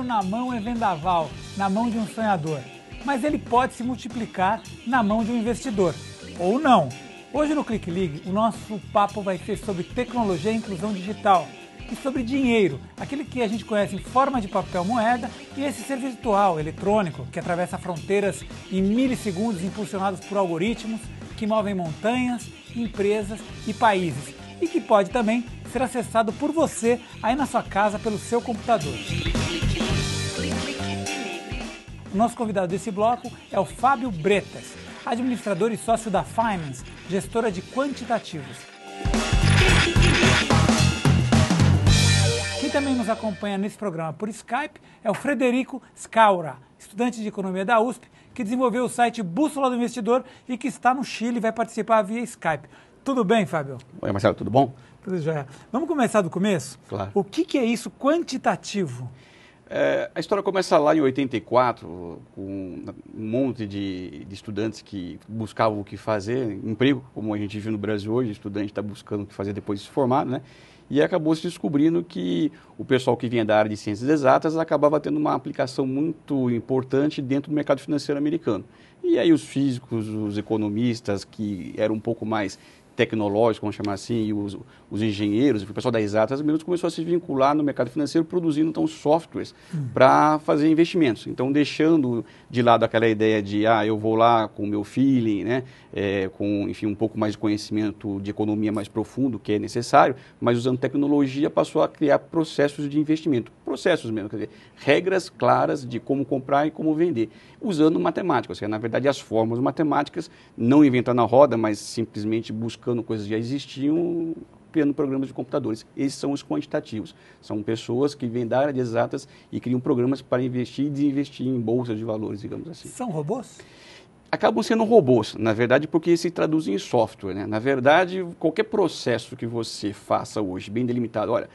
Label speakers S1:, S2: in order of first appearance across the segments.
S1: dinheiro na mão é vendaval, na mão de um sonhador. Mas ele pode se multiplicar na mão de um investidor. Ou não. Hoje no Click League, o nosso papo vai ser sobre tecnologia e inclusão digital. E sobre dinheiro, aquele que a gente conhece em forma de papel moeda e esse ser virtual, eletrônico, que atravessa fronteiras em milissegundos impulsionados por algoritmos que movem montanhas, empresas e países. E que pode também ser acessado por você aí na sua casa pelo seu computador. O nosso convidado desse bloco é o Fábio Bretas, administrador e sócio da Finance, gestora de quantitativos. Quem também nos acompanha nesse programa por Skype é o Frederico Scaura, estudante de economia da USP, que desenvolveu o site Bússola do Investidor e que está no Chile e vai participar via Skype. Tudo bem, Fábio?
S2: Oi, Marcelo, tudo bom?
S1: Tudo jóia. Vamos começar do começo?
S2: Claro.
S1: O que é isso quantitativo?
S2: A história começa lá em 84, com um monte de estudantes que buscavam o que fazer, emprego, como a gente vive no Brasil hoje, estudante está buscando o que fazer depois de se formar, né? E acabou se descobrindo que o pessoal que vinha da área de ciências exatas acabava tendo uma aplicação muito importante dentro do mercado financeiro americano. E aí os físicos, os economistas, que eram um pouco mais tecnológicos, vamos chamar assim, e os engenheiros, o pessoal das exatas mesmo começou a se vincular no mercado financeiro produzindo então softwares para fazer investimentos. Então deixando de lado aquela ideia de eu vou lá com o meu feeling, né, com enfim um pouco mais de conhecimento de economia mais profundo que é necessário, mas usando tecnologia passou a criar processos de investimento, processos mesmo, quer dizer, regras claras de como comprar e como vender, usando matemática, ou seja, na verdade as fórmulas matemáticas, não inventando a roda, mas simplesmente buscando coisas que já existiam, criando programas de computadores. Esses são os quantitativos. São pessoas que vêm da área de exatas e criam programas para investir e desinvestir em bolsas de valores, digamos assim.
S1: São robôs?
S2: Acabam sendo robôs, na verdade, porque se traduzem em software, né? Na verdade, qualquer processo que você faça hoje, bem delimitado, olha,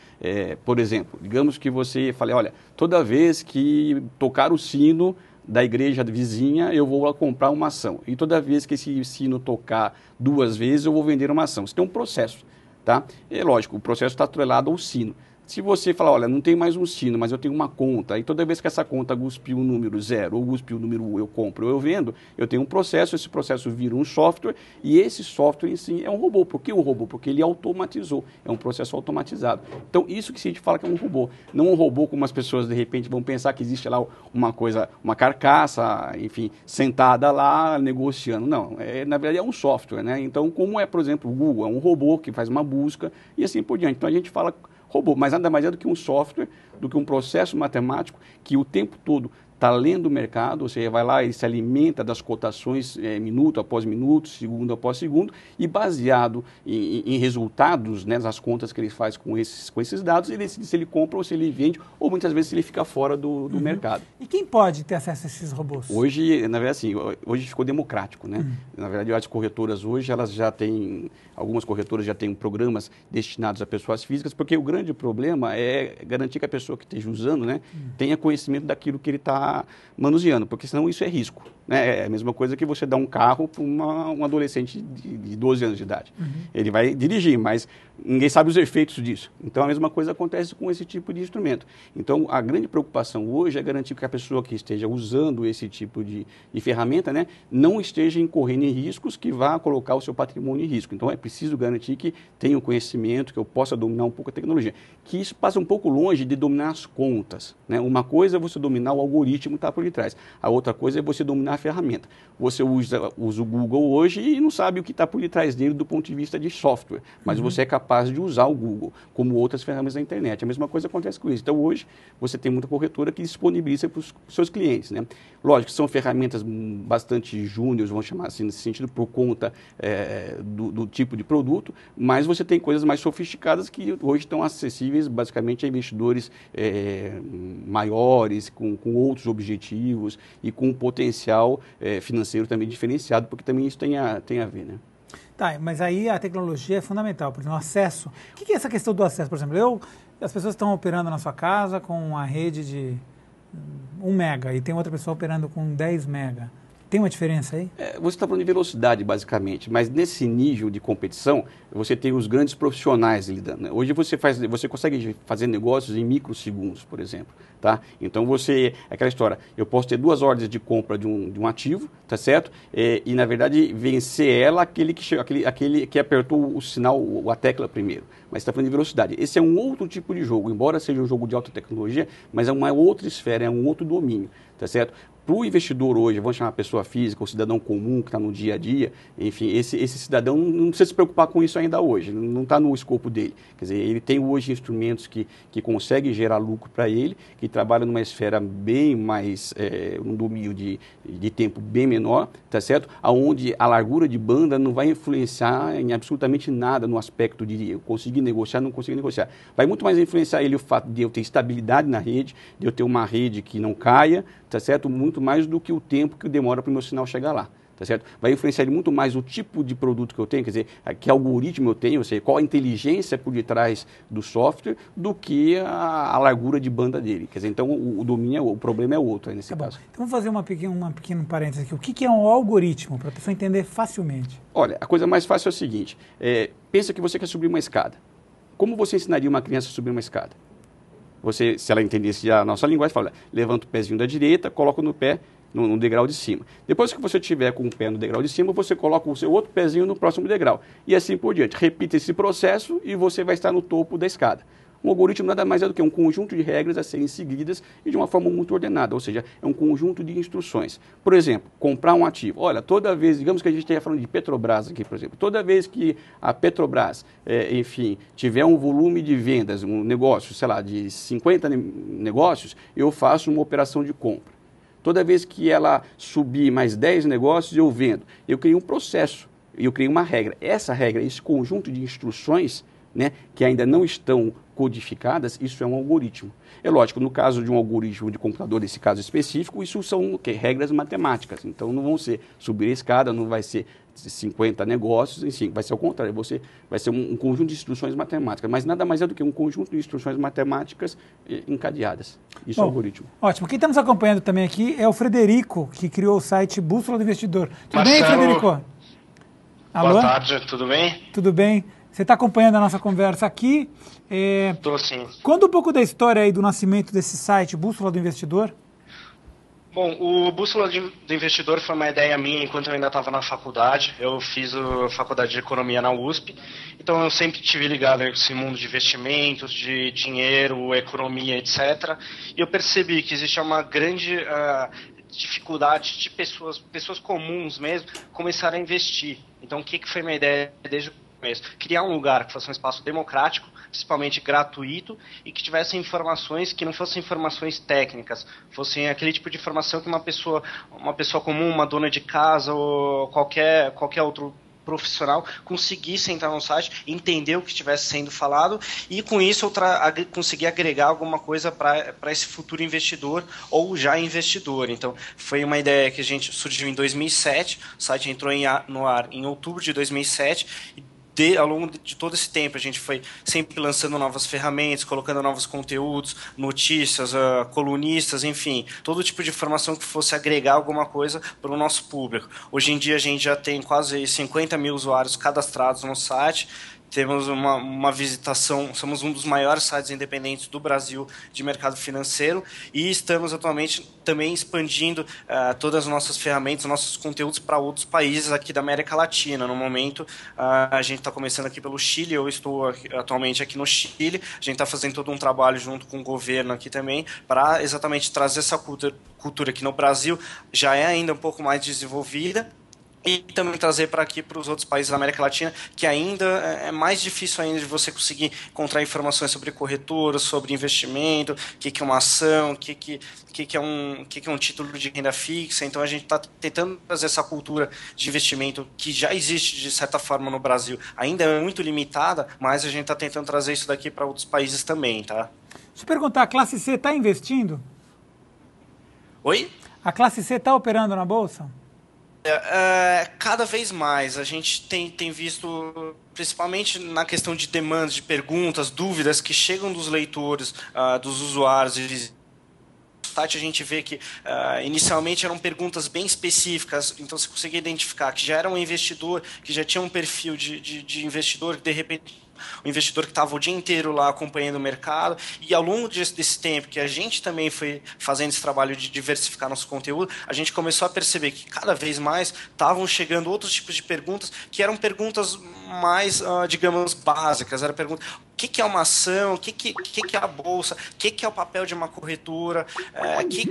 S2: por exemplo, digamos que você fale, olha, toda vez que tocar o sino da igreja vizinha, eu vou lá comprar uma ação. E toda vez que esse sino tocar 2 vezes, eu vou vender uma ação. Isso tem um processo, tá? É lógico, o processo está atrelado ao sino. Se você falar, olha, não tem mais um sino, mas eu tenho uma conta, e toda vez que essa conta cuspir o número 0 ou cuspir o número 1, eu compro ou eu vendo, eu tenho um processo, esse processo vira um software, e esse software em si é um robô. Por que um robô? Porque ele automatizou, é um processo automatizado. Então, isso que a gente fala que é um robô. Não um robô como as pessoas, de repente, vão pensar que existe lá uma coisa, uma carcaça, enfim, sentada lá, negociando. Não, na verdade é um software, né? Então, como é, por exemplo, o Google, é um robô que faz uma busca e assim por diante. Então, a gente fala robô, mas nada mais é do que um software, do que um processo matemático que o tempo todo está lendo o mercado, ou seja, vai lá e se alimenta das cotações minuto após minuto, segundo após segundo, e baseado em resultados, né, das contas que ele faz com esses dados, ele decide se ele compra ou se ele vende, ou muitas vezes se ele fica fora do mercado.
S1: E quem pode ter acesso a esses robôs?
S2: Hoje, na verdade, assim, hoje ficou democrático, né? Na verdade, as corretoras hoje, elas já têm, algumas corretoras já têm programas destinados a pessoas físicas, porque o grande problema é garantir que a pessoa que esteja usando, né, tenha conhecimento daquilo que ele está manuseando, porque senão isso é risco, né? É a mesma coisa que você dar um carro para um adolescente de 12 anos de idade. Ele vai dirigir, mas ninguém sabe os efeitos disso. Então, a mesma coisa acontece com esse tipo de instrumento. Então, a grande preocupação hoje é garantir que a pessoa que esteja usando esse tipo de ferramenta, né, não esteja incorrendo em riscos que vá colocar o seu patrimônio em risco. Então, é preciso garantir que tenha o conhecimento, que eu possa dominar um pouco a tecnologia. Que isso passa um pouco longe de dominar as contas, né? Uma coisa é você dominar o algoritmo que está por detrás. A outra coisa é você dominar a ferramenta. Você usa o Google hoje e não sabe o que está por detrás dele do ponto de vista de software, mas você é capaz de usar o Google, como outras ferramentas da internet. A mesma coisa acontece com isso. Então, hoje, você tem muita corretora que disponibiliza para os seus clientes, né? Lógico, são ferramentas bastante júniores, vamos chamar assim, nesse sentido, por conta do tipo de produto, mas você tem coisas mais sofisticadas que hoje estão acessíveis basicamente a investidores maiores, com outros objetivos e com um potencial financeiro também diferenciado, porque também isso tem a ver, né?
S1: Tá, mas aí a tecnologia é fundamental, por exemplo, o acesso. O que é essa questão do acesso? Por exemplo, as pessoas estão operando na sua casa com uma rede de 1 mega e tem outra pessoa operando com 10 mega. Tem uma diferença aí?
S2: Você está falando de velocidade, basicamente, mas nesse nível de competição, você tem os grandes profissionais lidando, né? Hoje você consegue fazer negócios em microsegundos, por exemplo, tá? Então aquela história, eu posso ter 2 ordens de compra de um ativo, tá certo? E na verdade vencer ela aquele que apertou o sinal, a tecla primeiro. Mas está falando de velocidade. Esse é um outro tipo de jogo, embora seja um jogo de alta tecnologia, mas é uma outra esfera, é um outro domínio, tá certo? Para o investidor hoje, vamos chamar a pessoa física, o cidadão comum que está no dia a dia, enfim, esse cidadão não precisa se preocupar com isso ainda hoje, não está no escopo dele. Quer dizer, ele tem hoje instrumentos que conseguem gerar lucro para ele, que trabalham numa esfera bem mais, um domínio de tempo bem menor, tá certo? Onde a largura de banda não vai influenciar em absolutamente nada no aspecto de eu conseguir negociar, não conseguir negociar. Vai muito mais influenciar ele o fato de eu ter estabilidade na rede, de eu ter uma rede que não caia, tá certo? Muito mais do que o tempo que demora para o meu sinal chegar lá, tá certo? Vai influenciar muito mais o tipo de produto que eu tenho, quer dizer, que algoritmo eu tenho, ou seja, qual a inteligência por detrás do software, do que a largura de banda dele. Quer dizer, então o domínio, o problema é outro aí nesse caso.
S1: Então vamos fazer uma pequena parêntese aqui. O que é um algoritmo, para a pessoa entender facilmente?
S2: Olha, a coisa mais fácil é o seguinte, pensa que você quer subir uma escada. Como você ensinaria uma criança a subir uma escada? Você, se ela entendesse a nossa linguagem, fala, levanta o pezinho da direita, coloca no pé, no degrau de cima. Depois que você tiver com o pé no degrau de cima, você coloca o seu outro pezinho no próximo degrau. E assim por diante. Repita esse processo e você vai estar no topo da escada. Um algoritmo nada mais é do que um conjunto de regras a serem seguidas e de uma forma muito ordenada, ou seja, é um conjunto de instruções. Por exemplo, comprar um ativo. Olha, toda vez, digamos que a gente esteja falando de Petrobras aqui, por exemplo, toda vez que a Petrobras, enfim, tiver um volume de vendas, um negócio, sei lá, de 50 negócios, eu faço uma operação de compra. Toda vez que ela subir mais 10 negócios, eu vendo. Eu criei um processo, eu criei uma regra. Essa regra, esse conjunto de instruções, né, que ainda não estão codificadas, isso é um algoritmo. É lógico, no caso de um algoritmo de computador, nesse caso específico, isso são regras matemáticas. Então, não vão ser subir a escada, não vai ser 50 negócios, enfim, vai ser o contrário, vai ser um conjunto de instruções matemáticas, mas nada mais é do que um conjunto de instruções matemáticas encadeadas. Isso é algoritmo.
S1: Ótimo. Quem está nos acompanhando também aqui é o Frederico, que criou o site Bússola do Investidor. Tudo bem, Frederico? Alô?
S3: Boa tarde, tudo bem?
S1: Tudo bem. Você está acompanhando a nossa conversa aqui.
S3: Estou sim.
S1: Conta um pouco da história aí do nascimento desse site, Bússola do Investidor.
S3: Bom, o Bússola do Investidor foi uma ideia minha enquanto eu ainda estava na faculdade. Eu fiz a faculdade de economia na USP, então eu sempre tive ligado com esse mundo de investimentos, de dinheiro, economia, etc. E eu percebi que existia uma grande dificuldade de pessoas comuns mesmo, começarem a investir. Então, o que foi minha ideia desde o começo? Criar um lugar que fosse um espaço democrático, principalmente gratuito, e que tivesse informações que não fossem informações técnicas, fossem aquele tipo de informação que uma pessoa comum, uma dona de casa ou qualquer outro profissional conseguisse entrar no site, entender o que estivesse sendo falado e com isso eu conseguir agregar alguma coisa para esse futuro investidor ou já investidor. Então foi uma ideia que a gente surgiu em 2007, o site entrou no ar em outubro de 2007 e ao longo de todo esse tempo a gente foi sempre lançando novas ferramentas, colocando novos conteúdos, notícias, colunistas, enfim, todo tipo de informação que fosse agregar alguma coisa para o nosso público. Hoje em dia a gente já tem quase 50 mil usuários cadastrados no site, temos uma visitação, somos um dos maiores sites independentes do Brasil de mercado financeiro e estamos atualmente também expandindo todas as nossas ferramentas, nossos conteúdos para outros países aqui da América Latina. No momento, a gente está começando aqui pelo Chile, eu estou atualmente aqui no Chile, a gente está fazendo todo um trabalho junto com o governo aqui também para exatamente trazer essa cultura que no Brasil já é ainda um pouco mais desenvolvida, e também trazer para aqui para os outros países da América Latina, que ainda é mais difícil ainda de você conseguir encontrar informações sobre corretoras, sobre investimento, o que é uma ação, o que é um título de renda fixa. Então a gente está tentando trazer essa cultura de investimento que já existe de certa forma no Brasil. Ainda é muito limitada, mas a gente está tentando trazer isso daqui para outros países também, tá?
S1: Deixa eu perguntar, a classe C está investindo?
S3: Oi?
S1: A classe C está operando na Bolsa?
S3: Cada vez mais a gente tem visto, principalmente na questão de demandas, de perguntas, dúvidas que chegam dos leitores, dos usuários e site a gente vê que inicialmente eram perguntas bem específicas, então você conseguia identificar que já era um investidor, que já tinha um perfil de investidor, que de repente o investidor que estava o dia inteiro lá acompanhando o mercado, e ao longo desse tempo que a gente também foi fazendo esse trabalho de diversificar nosso conteúdo, a gente começou a perceber que cada vez mais estavam chegando outros tipos de perguntas que eram perguntas mais, digamos, básicas. Era pergunta: o que é uma ação, o que é a bolsa, o que é o papel de uma corretora,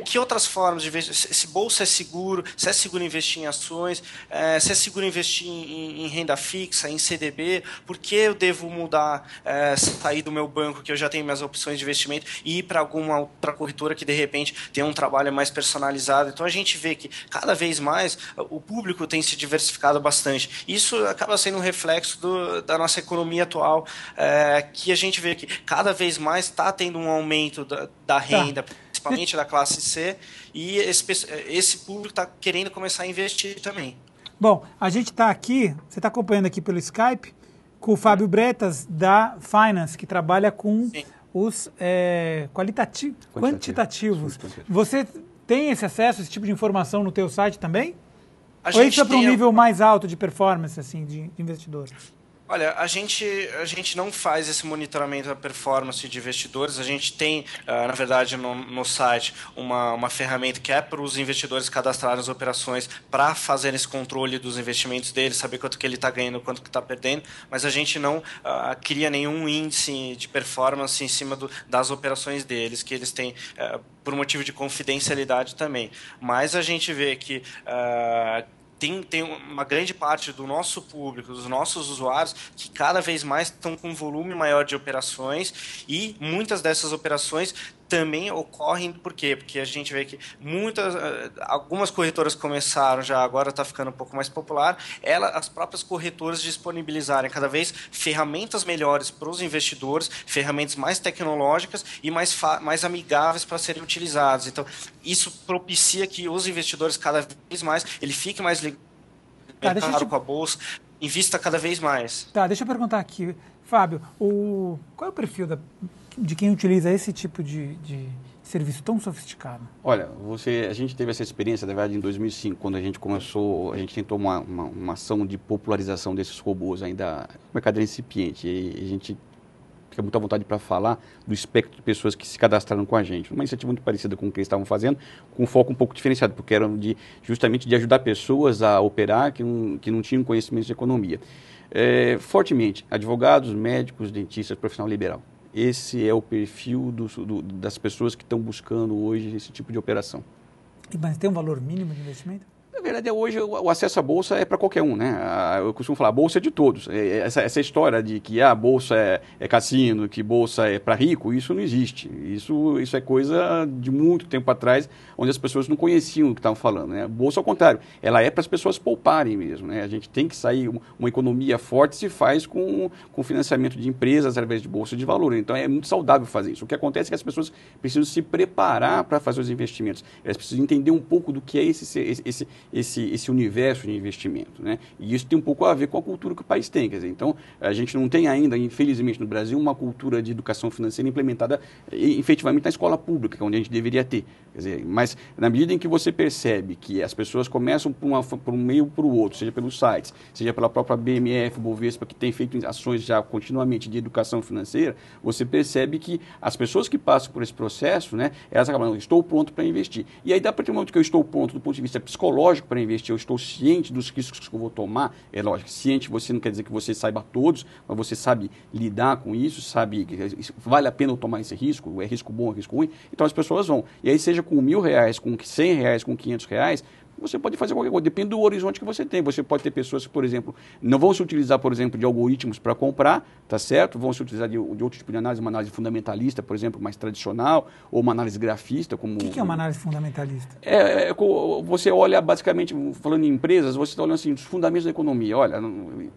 S3: que outras formas de investir, se bolsa é seguro, se é seguro investir em ações, se é seguro investir em renda fixa, em CDB, por que eu devo mudar, sair do meu banco, que eu já tenho minhas opções de investimento, e ir para alguma outra corretora que de repente tem um trabalho mais personalizado. Então a gente vê que cada vez mais o público tem se diversificado bastante. Isso acaba sendo um reflexo da nossa economia atual, que a gente vê que cada vez mais está tendo um aumento da renda, principalmente da classe C, e esse público está querendo começar a investir também.
S1: Bom, a gente está aqui, você está acompanhando aqui pelo Skype, com o Fábio Bretas, da Finance, que trabalha com os quantitativos. Você tem esse acesso, esse tipo de informação no teu site também? Ou isso é para um nível mais alto de performance, assim, de investidor?
S3: Olha, a gente não faz esse monitoramento da performance de investidores. A gente tem, na verdade, no site uma ferramenta que é para os investidores cadastrarem as operações para fazer esse controle dos investimentos deles, saber quanto que ele está ganhando, quanto que está perdendo, mas a gente não cria nenhum índice de performance em cima das operações deles, que eles têm por motivo de confidencialidade também. Mas a gente vê que tem uma grande parte do nosso público, dos nossos usuários, que cada vez mais estão com um volume maior de operações, e muitas dessas operações também ocorrem, por quê? Porque a gente vê que algumas corretoras começaram já, agora está ficando um pouco mais popular, as próprias corretoras disponibilizarem cada vez ferramentas melhores para os investidores, ferramentas mais tecnológicas e mais amigáveis para serem utilizadas. Então, isso propicia que os investidores cada vez mais, ele fique mais ligado com a bolsa, invista cada vez mais.
S1: Tá, deixa eu perguntar aqui, Fábio, qual é o perfil de quem utiliza esse tipo de serviço tão sofisticado?
S2: Olha, a gente teve essa experiência, na verdade, em 2005, quando a gente tentou uma ação de popularização desses robôs, ainda o mercado era incipiente, e a gente fica muito à vontade para falar do espectro de pessoas que se cadastraram com a gente. Uma iniciativa muito parecida com o que eles estavam fazendo, com um foco um pouco diferenciado, porque era justamente de ajudar pessoas a operar que não tinham conhecimento de economia. Fortemente, advogados, médicos, dentistas, profissional liberal. Esse é o perfil das pessoas que estão buscando hoje esse tipo de operação.
S1: Mas tem um valor mínimo de investimento?
S2: Na verdade, hoje o acesso à bolsa é para qualquer um, né? Eu costumo falar, a bolsa é de todos. Essa história de que a bolsa é cassino, que bolsa é para rico, isso não existe. Isso é coisa de muito tempo atrás, onde as pessoas não conheciam o que estavam falando, né? A bolsa, ao contrário, ela é para as pessoas pouparem mesmo, né? A gente tem que sair, uma economia forte se faz com financiamento de empresas através de bolsa de valor. Então, é muito saudável fazer isso. O que acontece é que as pessoas precisam se preparar para fazer os investimentos. Elas precisam entender um pouco do que é esse universo de investimento, né? E isso tem um pouco a ver com a cultura que o país tem, quer dizer, então a gente não tem ainda, infelizmente, no Brasil, uma cultura de educação financeira implementada efetivamente na escola pública, que é onde a gente deveria ter, quer dizer, mas na medida em que você percebe que as pessoas começam por um meio ou por outro, seja pelos sites, seja pela própria BMF, Bovespa, que tem feito ações já continuamente de educação financeira, você percebe que as pessoas que passam por esse processo, né, elas acabam, estou pronto para investir. E aí, a partir do momento que eu estou pronto do ponto de vista psicológico para investir, eu estou ciente dos riscos que eu vou tomar, é lógico, ciente você não quer dizer que você saiba todos, mas você sabe lidar com isso, sabe que vale a pena eu tomar esse risco, é risco bom, é risco ruim, então as pessoas vão. E aí, seja com R$1.000, com R$100, com R$500, você pode fazer qualquer coisa, depende do horizonte que você tem. Você pode ter pessoas que, por exemplo, não vão se utilizar, por exemplo, de algoritmos para comprar, tá certo? Vão se utilizar de outro tipo de análise, uma análise fundamentalista, por exemplo, mais tradicional, ou uma análise grafista. Como
S1: o que é uma análise fundamentalista?
S2: Você olha, basicamente, falando em empresas, você está olhando assim, os fundamentos da economia. Olha,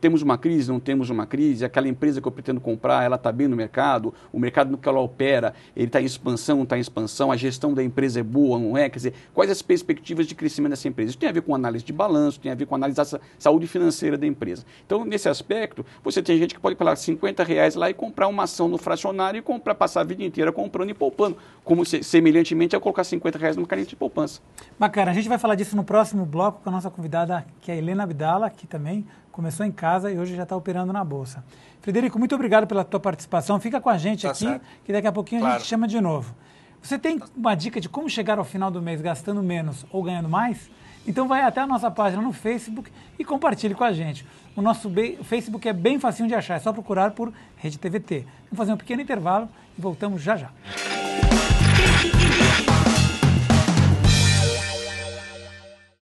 S2: temos uma crise, não temos uma crise, aquela empresa que eu pretendo comprar, ela está bem no mercado, o mercado no que ela opera, ele está em expansão, não está em expansão, a gestão da empresa é boa, não é? Quer dizer, quais as perspectivas de crescimento dessa empresa. Isso tem a ver com análise de balanço, tem a ver com análise da saúde financeira da empresa. Então, nesse aspecto, você tem gente que pode colocar R$50 lá e comprar uma ação no fracionário e passar a vida inteira comprando e poupando, como semelhantemente a colocar R$50 numa caneta de poupança.
S1: Bacana, a gente vai falar disso no próximo bloco com a nossa convidada, que é a Helena Abdala, que também começou em casa e hoje já está operando na Bolsa. Frederico, muito obrigado pela tua participação. Fica com a gente aqui, certo, que daqui a pouquinho a gente chama de novo. Você tem uma dica de como chegar ao final do mês gastando menos ou ganhando mais? Então vai até a nossa página no Facebook e compartilhe com a gente. O nosso Facebook é bem facinho de achar, é só procurar por Rede TVT. Vamos fazer um pequeno intervalo e voltamos já já.